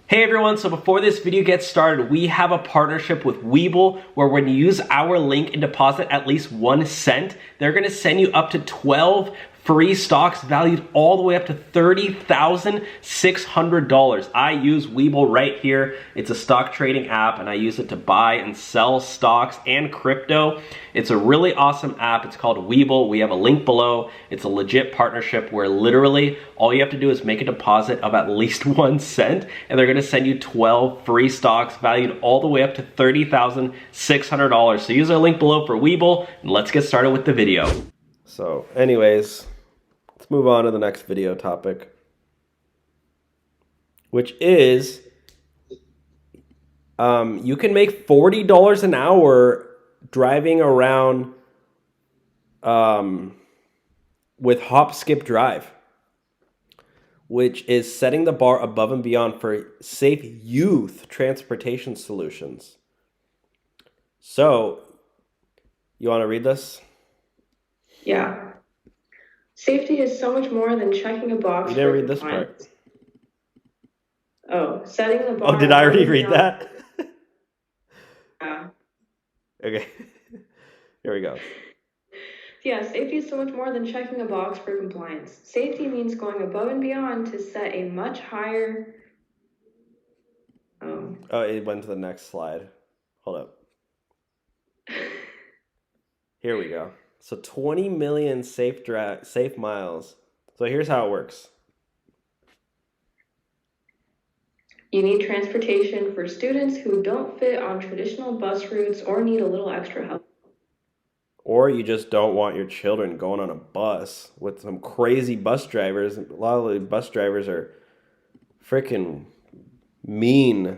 Hey everyone, so before this video gets started, we have a partnership with Weeble where when you use our link and deposit at least 1 cent, they're gonna send you up to 12 free stocks valued all the way up to $30,600. I use Weeble right here. It's a stock trading app and I use it to buy and sell stocks and crypto. It's a really awesome app. It's called Weeble. We have a link below. It's a legit partnership where literally all you have to do is make a deposit of at least 1 cent and they're gonna send you 12 free stocks valued all the way up to $30,600. So use our link below for Weeble and let's get started with the video. So anyways, let's move on to the next video topic, which is you can make $40 an hour driving around with HopSkipDrive, which is setting the bar above and beyond for safe youth transportation solutions. So, you want to read this? Yeah. Safety is so much more than checking a box. You didn't read this part. Oh, setting the bar. Oh, did I already read that? Yeah. Okay. Here we go. Yeah, safety is so much more than checking a box for compliance. Safety means going above and beyond to set a much higher... Oh, it went to the next slide. Hold up. Here we go. So 20 million safe miles. So here's how it works. You need transportation for students who don't fit on traditional bus routes or need a little extra help. Or you just don't want your children going on a bus with some crazy bus drivers. A lot of the bus drivers are freaking mean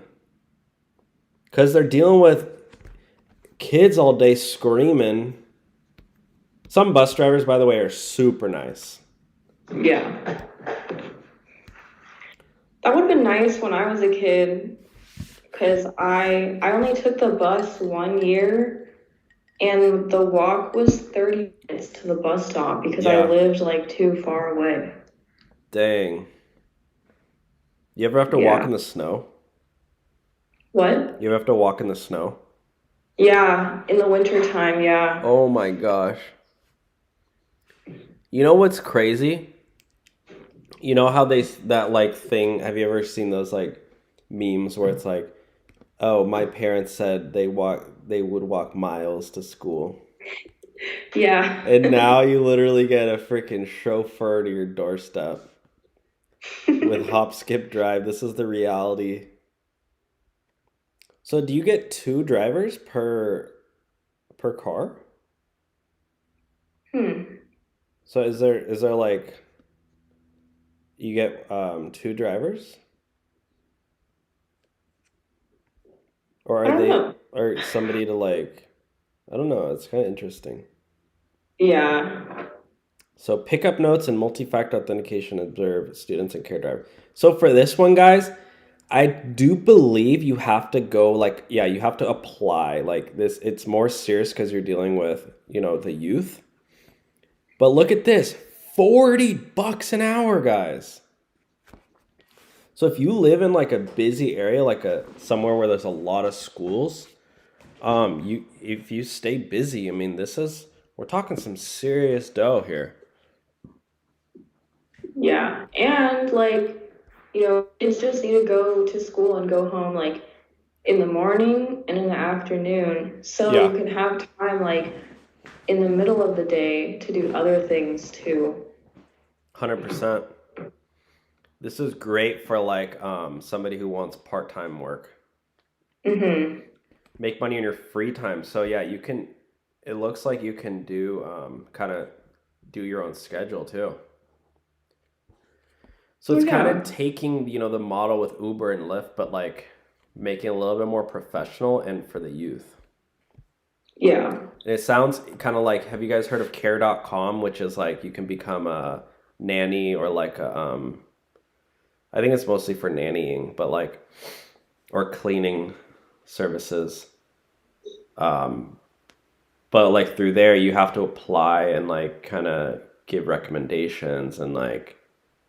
because they're dealing with kids all day screaming. Some bus drivers, by the way, are super nice. Yeah. That would have been nice when I was a kid because I only took the bus 1 year and the walk was 30 minutes to the bus stop because I lived like too far away. Dang. You ever have to walk in the snow? What? You ever have to walk in the snow? Yeah, in the winter time, yeah. Oh my gosh. You know what's crazy? You know how that like thing, have you ever seen those like memes where it's like, oh, my parents said they would walk miles to school. Yeah. And now you literally get a freaking chauffeur to your doorstep with HopSkipDrive. This is the reality. So do you get 2 drivers per car? So is there like you get 2 drivers? Or are they or somebody to like, I don't know, it's kind of interesting. Yeah. So pickup notes and multi-factor authentication observe students and care driver. So for this one, guys, I do believe you have to go like, yeah, you have to apply like this. It's more serious because you're dealing with, you know, the youth. But look at this, $40 an hour, guys. So if you live in like a busy area, like somewhere where there's a lot of schools, if you stay busy, I mean, we're talking some serious dough here. Yeah, and like, you know, kids just need to go to school and go home like in the morning and in the afternoon, so you can have time like in the middle of the day to do other things too. 100%. This is great for like somebody who wants part-time work. Make money in your free time. So yeah, you can. It looks like you can do kind of do your own schedule too. So it's kind of taking, you know, the model with Uber and Lyft, but like making it a little bit more professional and for the youth. Yeah. And it sounds kind of like, have you guys heard of care.com, which is like you can become a nanny or like a I think it's mostly for nannying, but like, or cleaning services. But like through there, you have to apply and like kind of give recommendations and like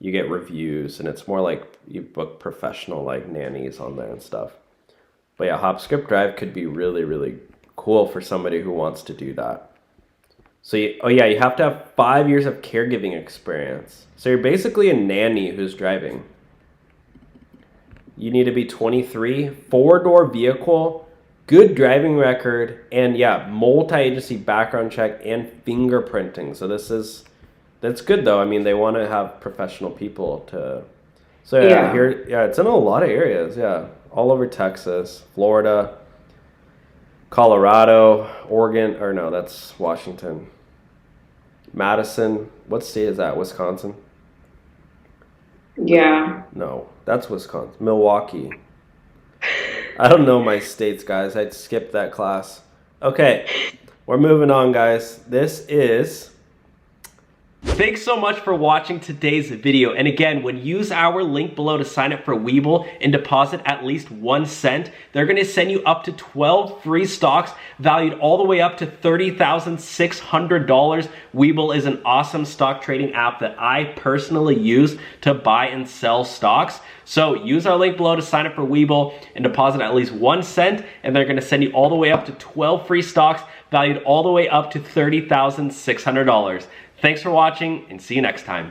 you get reviews, and it's more like you book professional like nannies on there and stuff. But yeah, HopSkipDrive could be really, really cool for somebody who wants to do that. So you have to have 5 years of caregiving experience. So you're basically a nanny who's driving. You need to be 23, 4-door vehicle, good driving record, and yeah, multi-agency background check and fingerprinting. So that's good though. I mean, they want to have professional people to. So yeah, it's in a lot of areas. Yeah, all over Texas, Florida, Colorado, Oregon, or no, that's Washington. Madison, what state is that? Wisconsin? Yeah. No, that's Wisconsin. Milwaukee. I don't know my states, guys. I'd skip that class. Okay, we're moving on, guys. Thanks so much for watching today's video. And again, when you use our link below to sign up for Weeble and deposit at least 1 cent, they're going to send you up to 12 free stocks valued all the way up to $30,600. Weeble is an awesome stock trading app that I personally use to buy and sell stocks. So use our link below to sign up for Weeble and deposit at least 1 cent, and they're going to send you all the way up to 12 free stocks valued all the way up to $30,600. Thanks for watching, and see you next time.